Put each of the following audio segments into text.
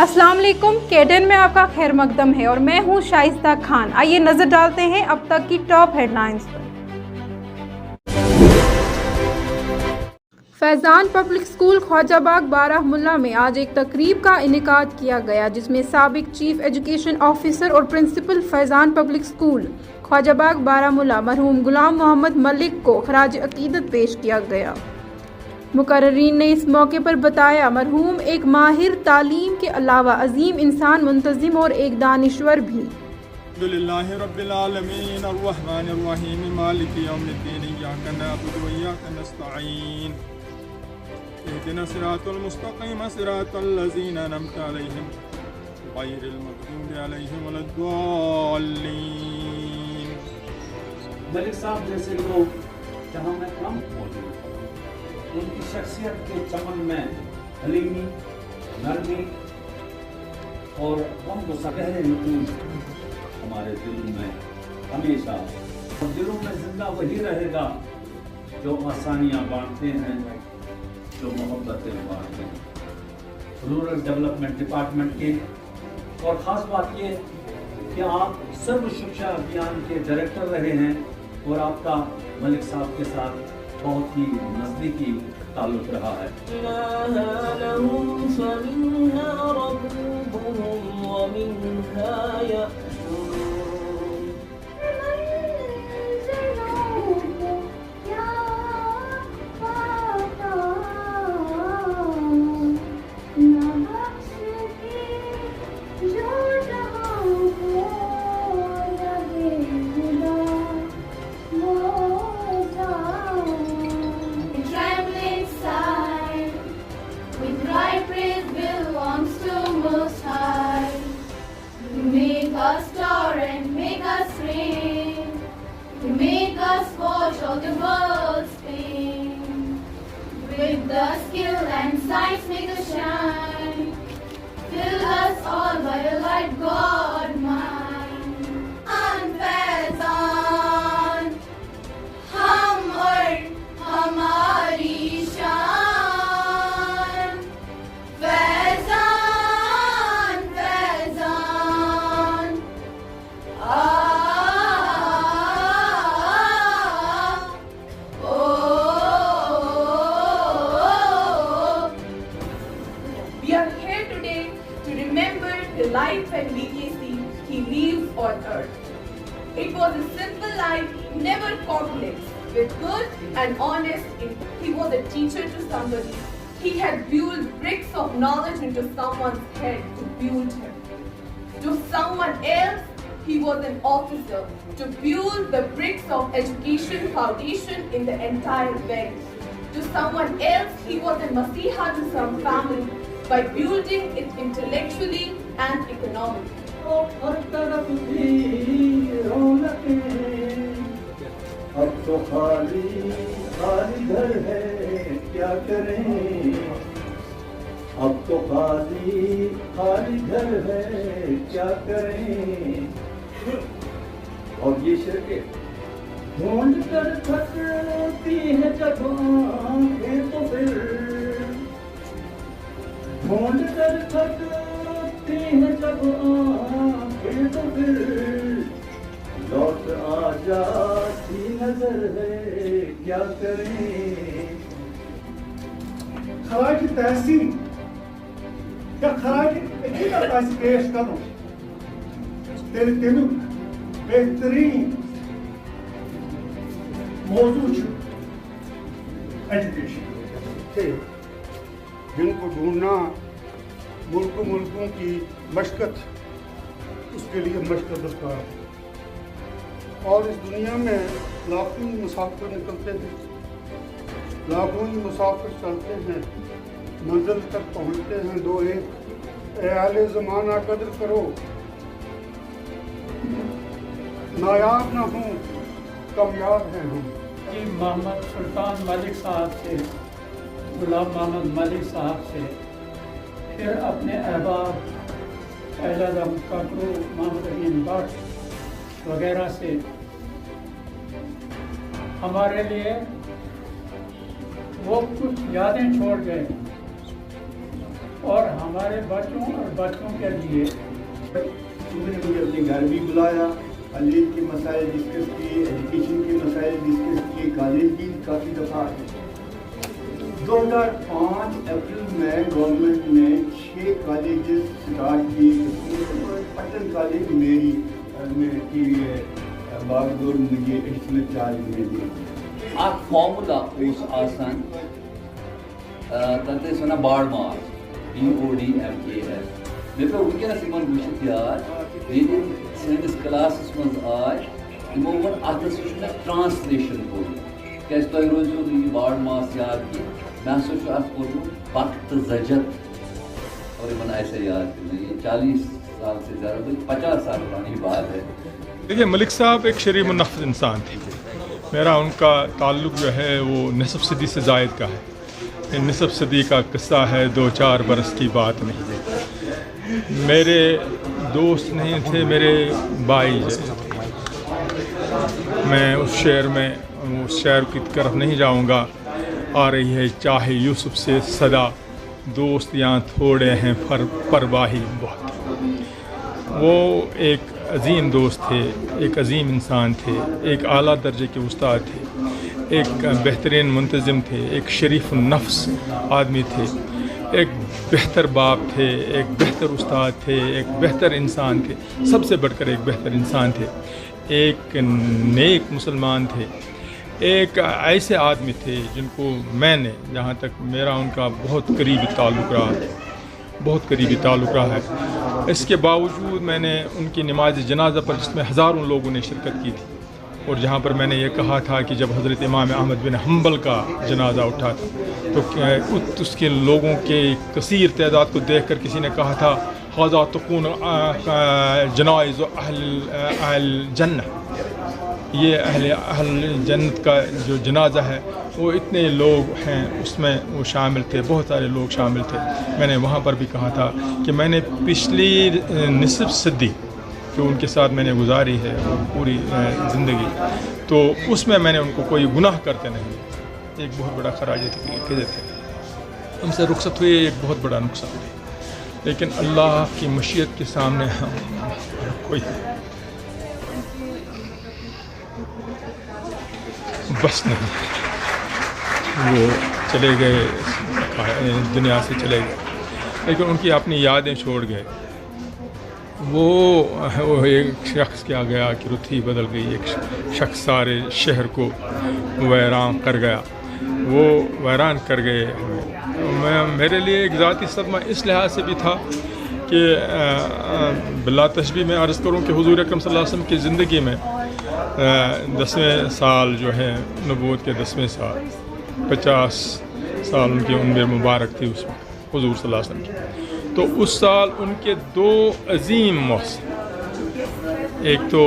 अस्सलाम वालेकुम। केडन में आपका खैर मकदम है और मैं हूं शाइस्ता खान। आइए नजर डालते हैं अब तक की टॉप हेडलाइंस पर। फैज़ान पब्लिक स्कूल ख्वाजाबाग बारामुल्ला में आज एक तकरीब का इनेकाद किया गया, जिसमें साबिक चीफ एजुकेशन ऑफिसर और principal Faizan public school Khwajabagh Baramulla मरहूम गुलाम मोहम्मद मलिक को खराज अकीदत पेश किया गया। मुकर्रीन ने इस मौके पर बताया, मरहूम एक माहिर तालीम के अलावा अजीम इंसान, मुंतजिम और एक दानिश्वर भी। अल्हम्दुलिल्लाहि रब्बिल आलमीन अर्रहमानिर रहीम मालिकि यौमिद्दीन इय्याका नअबुदु व इय्याका नस्तईन इहदिना सिरातल मुस्तकीम सिरातल लज़ीना अनअमता अलैहिम गैरिल मग़दूबि अलैहिम वलद्दाल्लीन। मलिक साहब जैसे लोग जहाँ मैं कम मौजूद, उनकी शख्सियत के चमन में हलीमी, नरमी और गम गुस्सा गहरे नतूज हमारे दिलों में हमेशा, और दिलों में जिंदा वही रहेगा जो आसानियाँ बांटते हैं, जो मोहब्बतें बांटते हैं। रूरल डेवलपमेंट डिपार्टमेंट की और ख़ास बात ये कि आप सर्व शिक्षा अभियान के डायरेक्टर रहे हैं और आपका मलिक साहब के साथ बहुत ही नज़दीकी ताल्लुक रहा है। All the world's pain. With the skill and science make us shine. Fill us all by your light, God mine. Faiज़ान हम और हमारी शान। Faizan Faizan life and legacy he leaves on earth. It was a simple life, never complex, with good and honest input. He was a teacher to somebody. He had built bricks of knowledge into someone's head to build him. To someone else, he was an officer to build the bricks of education foundation in the entire village. To someone else, he was a masiha to some family by building it intellectually and economically. हर तरफ भी रौनकें, अब तो खाली खाली घर है, क्या करें। अब तो खाली खाली घर है, क्या करें। और ये शिरके ढूंढ कर थकती है जब आँखें, तो फिर ढूंढ कर थकती है जब आँखें, तो फिर लौट आ जाती नजर है, क्या करें। खराज तहसीन या खराज पेश करो तेरे तेलु बेहतरीन मौजू एजुकेशन थे, जिनको ढूंढना मुल्कों की मशक्क़त, उसके लिए मशक्क़त दरकार है। और इस दुनिया में लाखों ही मुसाफिर निकलते हैं, लाखों ही मुसाफिर चलते हैं, मंजिल तक पहुँचते हैं दो एक। ए आले ज़माना कदर करो, नायाब ना हो, कामयाब हैं हम। मोहम्मद सुल्तान मलिक साहब से, गुलाम मोहम्मद मलिक साहब से, फिर अपने अहबाब अहलम ककरू मोहम्मद अमीन भट्ट वगैरह से हमारे लिए वो कुछ यादें छोड़ गए और हम हमारे बच्चों और बच्चों के लिए उन्होंने मुझे अपने घर भी बुलाया, कॉलेज के मसाइल डिस्कस किए, एजुकेशन के मसाइल डिस्कस किए, कॉलेज भी काफ़ी दफ़ा 2005 अप्रैल में गवर्नमेंट ने 6 कॉलेजेस स्टार्ट किए। पटन कॉलेज मेरी की बागडोर मुझे एडिशनल चार्ज में दी। आप फॉर्मूला उस आसान तंते सुना बाढ़ मार BODMAS मे पे वुनकस इन वुचित यार ये सैनिस क्लासस मज आज यमो वन अत ट्रांसलेशन कोर क्या तुम रोजो ये बाढ़ मास याद की मैं सोचो अत कोर्मुत वक्त जजत और मन ऐसे याद करना। 40 साल से ज़्यादा 50 साल पुरानी बात है। देखिए, मलिक साहब एक शरीफ मुनफ़्फ़िज़ इंसान थे। मेरा उनका ताल्लुक़ जो है वो निसफ़ सदी से ज़ायद का है। ये निसफ़ सदी का किस्सा है, 2-4 बरस की बात नहीं है। मेरे दोस्त नहीं थे, मेरे भाई जैसे थे। मैं उस शहर की तरफ नहीं जाऊंगा। आ रही है चाहे यूसुफ से सदा, दोस्त यहाँ थोड़े हैं परवाही बहुत। वो एक अजीम दोस्त थे, एक अजीम इंसान थे, एक आला दर्जे के उस्ताद थे, एक बेहतरीन मुंतज़िम थे, एक शरीफ नफ्स आदमी थे, एक बेहतर बाप थे, एक बेहतर उस्ताद थे, एक बेहतर इंसान थे, सबसे बढ़कर एक बेहतर इंसान थे, एक नेक मुसलमान थे, एक ऐसे आदमी थे जिनको मैंने, जहाँ तक मेरा उनका बहुत करीबी ताल्लुक़ रहा है, बहुत करीबी ताल्लुक़ रहा है। इसके बावजूद मैंने उनकी नमाज जनाजा पर, जिसमें हज़ारों लोगों ने शिरकत की थी, और जहाँ पर मैंने ये कहा था कि जब हज़रत इमाम अहमद बिन हम्बल का जनाजा उठा था तो उसके लोगों के कसीर तादाद को देखकर किसी ने कहा था हाज़ा तकून जनाइज़ अहल जन्नत, ये अहल जन्नत का जो जनाजा है वो इतने लोग हैं, उसमें वो शामिल थे, बहुत सारे लोग शामिल थे। मैंने वहाँ पर भी कहा था कि मैंने पिछली निसफ़ सदी जो उनके साथ मैंने गुजारी है पूरी ज़िंदगी, तो उसमें मैंने उनको कोई गुनाह करते नहीं। एक बहुत बड़ा खराज थे, हमसे रुखसत हुए, एक बहुत बड़ा नुकसान है, लेकिन अल्लाह की मशीयत के सामने हम कोई बस नहीं। वो चले गए, दुनिया से चले गए, लेकिन उनकी अपनी यादें छोड़ गए। वो एक शख्स क्या गया कि रुथी बदल गई, एक शख्स सारे शहर को वैरान कर गया, वो वैरान कर गए। मेरे लिए एक ज़ाती सदमा इस लिहाज से भी था कि बिला तशबीह में अर्ज़ करूँ कि हुज़ूर अकरम सल्लल्लाहु अलैहि वसल्लम की ज़िंदगी में 10वें साल जो है नबूवत के 10वें साल, 50 साल उनकी उम्र मुबारक थी उसमें हुज़ूर सल्लल्लाहु अलैहि वसल्लम की। तो उस साल उनके 2 अजीम मौसम, एक तो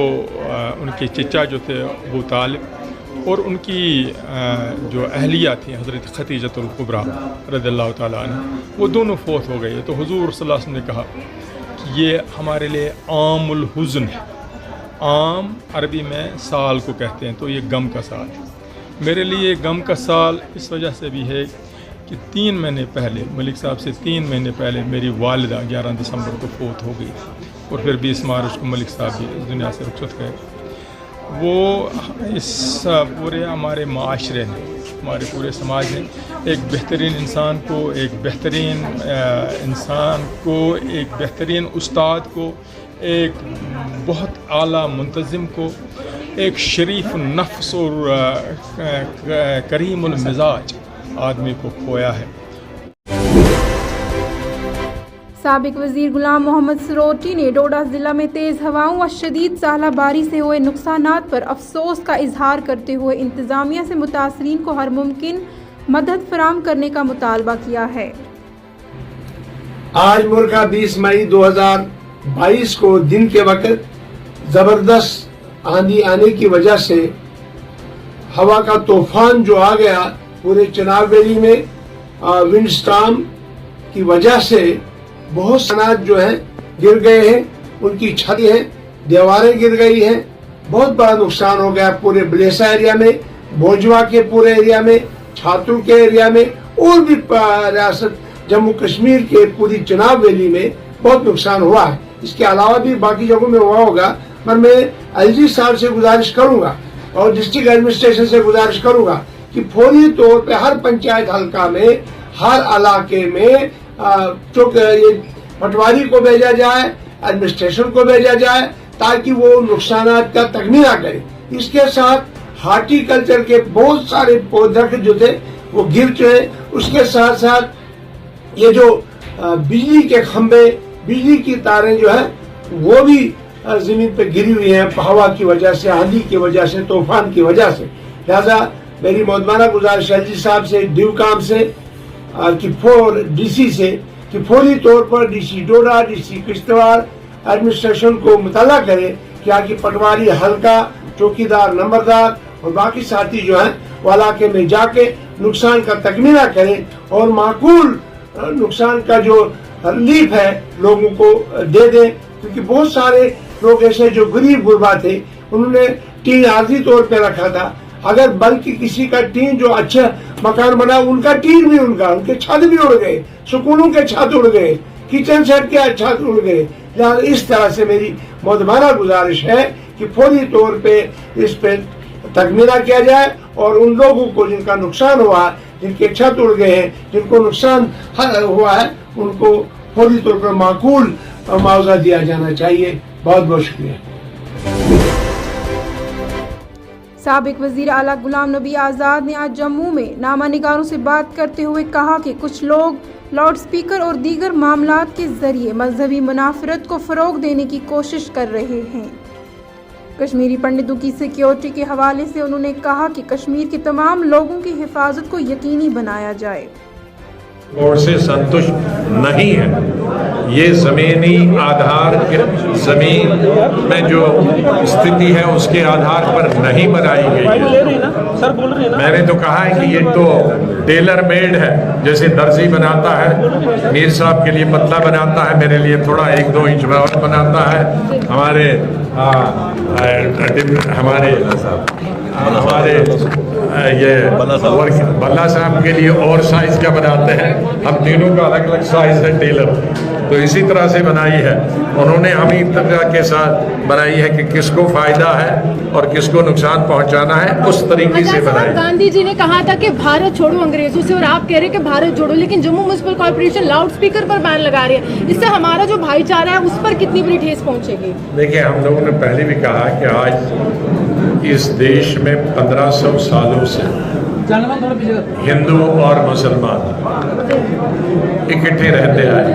उनके चचा जो थे अबू तालिब, और उनकी जो अहलिया थी हज़रत खदीजतुल कुबरा रज़ियल्लाहु ताला अन्हा, वो दोनों फौत हो गए। तो हुज़ूर सल्लल्लाहु अलैहि वसल्लम ने कहा कि ये हमारे लिए आमुल हुज़्न है। आम अरबी में साल को कहते हैं, तो ये गम का साल है। मेरे लिए गम का साल इस वजह से भी है कि 3 महीने पहले, मलिक साहब से 3 महीने पहले मेरी वालिदा 11 दिसंबर को फौत हो गई, और फिर 20 मार्च को मलिक साहब भी इस दुनिया से रुखसत गए। वो इस पूरे हमारे माशरे ने, हमारे पूरे समाज ने एक बेहतरीन इंसान को, एक बेहतरीन इंसान को, एक बेहतरीन उस्ताद को, एक बहुत आला मुंतज़िम को, एक शरीफ नफ्स और करीमुल मिजाज आदमी को खोया है। साबिक वज़ीर गुलाम मोहम्मद सरोटी ने डोडा ज़िला में तेज़ हवाओं व शदीद सालाबारी से हुए नुकसानात पर अफसोस का इजहार करते हुए इंतज़ामिया से मुतासरीन को हर मुमकिन मदद फराहम करने का मुतालबा किया है। आज मुल्क 20 मई 2022 को दिन के वक्त ज़बरदस्त आंधी आने की वजह से हवा का तूफान जो आ गया पूरे चिनाब वैली में, विंड स्टॉर्म की वजह से बहुत सनात जो है गिर गए हैं, उनकी छतें हैं, दीवारें गिर गई हैं, बहुत बड़ा नुकसान हो गया पूरे बलेसा एरिया में, भोजवा के पूरे एरिया में, छातू के एरिया में, और भी रियासत जम्मू कश्मीर के पूरी चुनाव वैली में बहुत नुकसान हुआ है। इसके अलावा भी बाकी जगहों में हुआ होगा, पर मैं एलजी साहब से गुजारिश करूंगा और डिस्ट्रिक्ट एडमिनिस्ट्रेशन से गुजारिश करूंगा कि फौरी तौर पे हर पंचायत हल्का में, हर इलाके में ये पटवारी को भेजा जाए, एडमिनिस्ट्रेशन को भेजा जाए, ताकि वो नुकसानात का तखमीना करे। इसके साथ हार्टिकल्चर के बहुत सारे पौधे जो थे वो गिर चुके। उसके साथ साथ ये जो बिजली के खंभे, बिजली की तारें जो है वो भी जमीन पे गिरी हुई हैं, हवा की वजह से, आंधी की वजह से, तूफान की वजह से। लिहाजा मेरी मौदमाना गुजारिश एलजी साहब से, ड्यूकाम से डीसी से कि फौरी तौर पर डीसी डोडा, डीसी किश्तवाड़ एडमिनिस्ट्रेशन को मुतल्ला करे कि आगे पटवारी, हल्का, चौकीदार, नंबरदार और बाकी साथी जो हैं वो इलाके में जाके नुकसान का तखमीना करें और माकूल नुकसान का जो रिलीफ है लोगों को दे दें, क्योंकि बहुत सारे लोग ऐसे जो गरीब गुरबा थे उन्होंने टीन आर्जी तौर पे रखा था। अगर बल्कि किसी का टीन जो अच्छा मकान बना, उनका टीन भी उनके छत भी उड़ गए, स्कूलों के छत उड़ गए, किचन सेट के छत उड़ गए। लिहाजा इस तरह से मेरी मौदमाना गुजारिश है कि फौरी तौर पे इस पे तखमीना किया जाए और उन लोगों को जिनका नुकसान हुआ, जिनके छत उड़ गए हैं, जिनको नुकसान हुआ है, उनको फौरी तौर पर माकूल मुआवजा दिया जाना चाहिए। बहुत बहुत शुक्रिया। साबिक वजीर आला गुलाम नबी आज़ाद ने आज जम्मू में नामानिगारों से बात करते हुए कहा कि कुछ लोग लाउड स्पीकर और दीगर मामलात के जरिए मजहबी मुनाफरत को फरोग देने की कोशिश कर रहे हैं। कश्मीरी पंडितों की सिक्योरिटी के हवाले से उन्होंने कहा कि कश्मीर के तमाम लोगों की हिफाजत को यकीनी बनाया जाए और से संतुष्ट नहीं है। ये ज़मीनी आधार के ज़मीन में जो स्थिति है उसके आधार पर नहीं बनाई गई है। मैंने तो कहा है कि ये तो टेलर मेड है, जैसे दर्जी बनाता है, मीर साहब के लिए पतला बनाता है, मेरे लिए थोड़ा 1-2 इंच बनाता है, हमारे ये बल्ला साहब के लिए और साइज का बनाते हैं। हम तीनों का अलग अलग साइज है टेलर, तो इसी तरह से बनाई है उन्होंने। हम इत्तेफाक के साथ बनाई है कि किसको फायदा है और किसको नुकसान पहुंचाना है, उस तरीके से बनाई। गांधी जी ने कहा था कि भारत छोड़ो अंग्रेजों से, और आप कह रहे हैं कि भारत जोड़ो, लेकिन Jammu municipal corporation loud speaker पर बैन लगा रही है। इससे हमारा जो भाईचारा है उस पर कितनी बड़ी ठेस पहुंचेगी? देखिए, हम लोगों ने पहले भी कहा कि आज इस देश में 1500 सालों से हिंदू और मुसलमान इकट्ठे रहते आए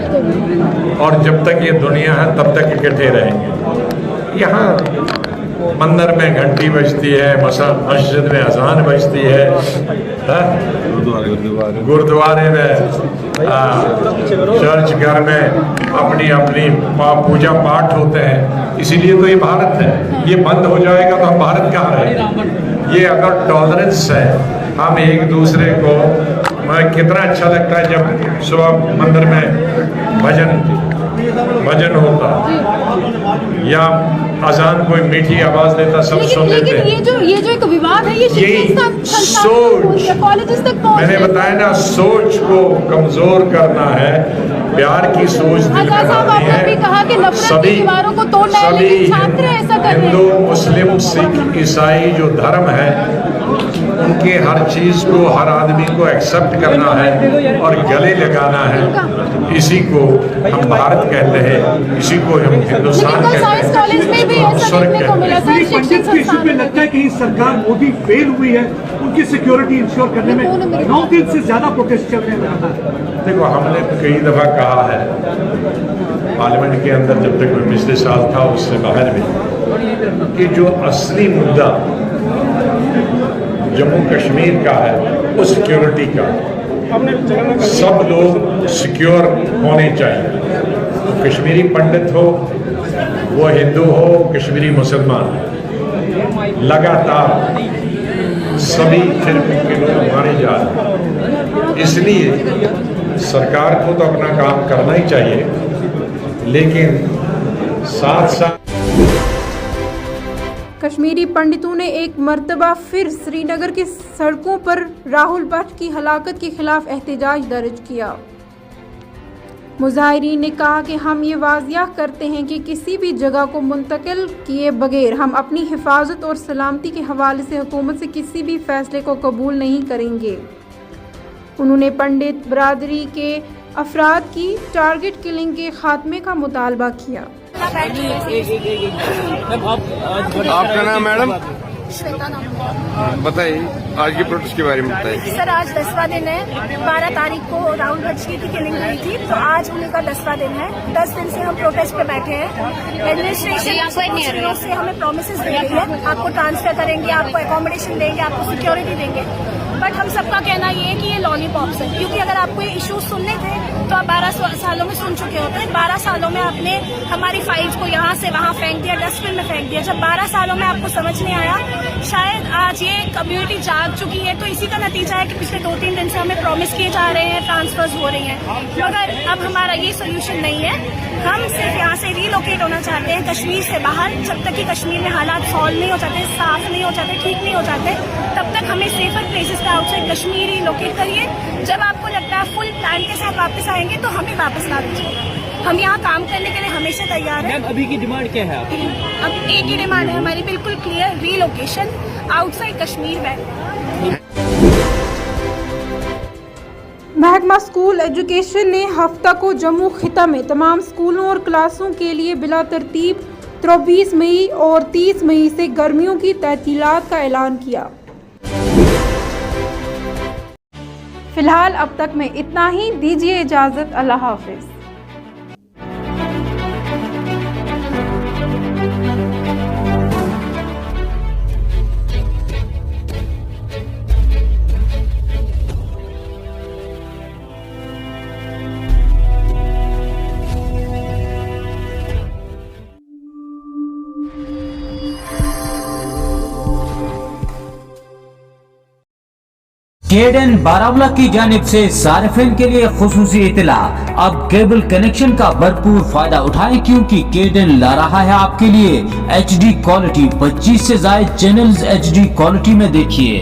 और जब तक ये दुनिया है तब तक इकट्ठे रहेंगे। यहाँ मंदिर में घंटी बजती है, मस्जिद में अजान बजती है, गुरुद्वारे में, चर्च घर में अपनी अपनी पूजा पाठ होते हैं। इसीलिए तो ये भारत है। ये बंद हो जाएगा तो हम भारत कहाँ रहेंगे? ये अगर टॉलरेंस है, हम एक दूसरे को, कितना अच्छा लगता है जब सुबह मंदिर में भजन होता या अजान कोई मीठी आवाज देता, सब सुन लेते हैं। ये जो एक विवाद है, ये सोच, मैंने बताया ना, सोच को कमजोर करना है, प्यार की सोच दिखानी है। सभी हिंदू, मुस्लिम, सिख, ईसाई जो धर्म है उनके हर चीज को, हर आदमी को एक्सेप्ट करना है और गले लगाना है। इसी को हम भारत कहते हैं, इसी को हम हिंदुस्तान कहते हैं। लगता है कि सरकार मोदी फेल हुई है उनकी सिक्योरिटी इंश्योर करने में। 9 दिन से ज्यादा प्रोटेस्ट चल रहे हैं। देखो, हमने कई दफा कहा है पार्लियामेंट के अंदर, जब तक मैं पिछले साल था उससे बाहर भी, कि जो असली मुद्दा जम्मू कश्मीर का है वो सिक्योरिटी का, सब लोग सिक्योर होने चाहिए। कश्मीरी पंडित हो, वो हिंदू हो, कश्मीरी मुसलमान, लगातार सभी फिरकों के लोग मारे जा रहे। इसलिए सरकार को तो अपना काम करना ही चाहिए, लेकिन साथ साथ कश्मीरी पंडितों ने एक मर्तबा फिर श्रीनगर की सड़कों पर राहुल भट्ट की हलाकत के खिलाफ एहतजाज दर्ज किया। مظاہرین نے کہا کہ ہم یہ واضح کرتے ہیں کہ کسی بھی جگہ کو منتقل کیے بغیر ہم اپنی حفاظت اور سلامتی کے حوالے سے حکومت سے کسی بھی فیصلے کو قبول نہیں کریں گے۔ انہوں نے پنڈت برادری کے افراد کی ٹارگٹ کلنگ کے خاتمے کا مطالبہ کیا۔ آپ کا نام میڈم؟ بتائیے آج کی پروٹیسٹ کے بارے میں بتائیے۔ سر آج 10واں دن ہے، 12 تاریخ کو راہل بچکی کی کلنگ ہوئی تھی، تو آج ان کا 10واں دن ہے۔ 10 دن سے ہم پروٹیسٹ پہ بیٹھے ہیں۔ ایڈمنسٹریشن سے ہمیں پرومسز دی گئی ہے، آپ کو ٹرانسفر کریں گے، آپ کو اکوموڈیشن دیں گے، آپ کو سیکورٹی دیں گے، بٹ ہم سب کا کہنا یہ ہے کہ یہ لالی پاپس ہے، کیونکہ اگر آپ کو یہ ایشوز سننے تھے تو آپ 12 سالوں میں سن چکے ہوتے ہیں۔ 12 سالوں میں آپ نے ہماری فائلز کو یہاں سے وہاں پھینک دیا، ڈسٹ بن میں پھینک دیا۔ جب 12 سالوں میں آپ کو سمجھ نہیں آیا، شاید آج یہ کمیونٹی جاگ چکی ہے، تو اسی کا نتیجہ ہے کہ پچھلے 2-3 دن سے ہمیں پرومس کیے جا رہے ہیں، ٹرانسفرز ہو رہی ہیں، مگر اب ہمارا یہ سولوشن نہیں ہے۔ ہم صرف یہاں سے ریلوکیٹ ہونا چاہتے ہیں، کشمیر سے باہر۔ جب تک کہ کشمیر میں حالات سالو نہیں ہو جاتے، صاف نہیں ہو جاتے، ٹھیک نہیں ہو جاتے، تب تک ہمیں سیفر پلیسز پہ آؤٹ سائڈ کشمیر ریلوکیٹ کریے۔ جب آپ کو لگتا ہے فل پلان کے ساتھ واپس آئیں گے تو ہمیں واپس لا دیجیے گا۔ ہم یہاں کام کرنے کے لیے ہمیشہ تیار ہیں۔ ابھی کی ڈیمانڈ کیا ہے آپ کی؟ اب ایک ہی ڈیمانڈ ہے ہماری، بالکل clear, relocation out side Kashmir میں۔ محکمہ اسکول ایجوکیشن نے ہفتہ کو جموں خطہ میں تمام اسکولوں اور کلاسوں کے لیے بلا ترتیب 23 مئی اور 30 مئی سے گرمیوں کی تعطیلات کا اعلان کیا۔ فی الحال اب تک میں اتنا ہی، دیجیے اجازت، اللہ حافظ۔ کیڈن بارہمولہ کی جانب سے صارفین کے لیے خصوصی اطلاع، اب کیبل کنیکشن کا بھرپور فائدہ اٹھائیں، کیونکہ کیڈن لا رہا ہے آپ کے لیے ایچ ڈی کوالٹی۔ 25 سے زائد چینلز ایچ ڈی کوالٹی میں دیکھیے۔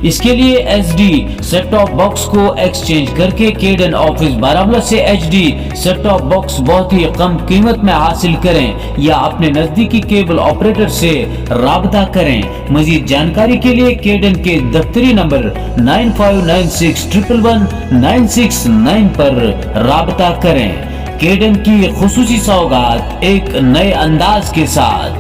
اس کے لیے H D set top box کو ایکسچینج کر کے کیڈن آفس بارہمولہ سے H D set top box بہت ہی کم قیمت میں حاصل کریں، یا اپنے نزدیکی کیبل آپریٹر سے رابطہ کریں۔ مزید جانکاری کے لیے کیڈن کے دفتری نمبر 9596111969 پر رابطہ کریں۔ کیڈن کی خصوصی سوغات ایک نئے انداز کے ساتھ۔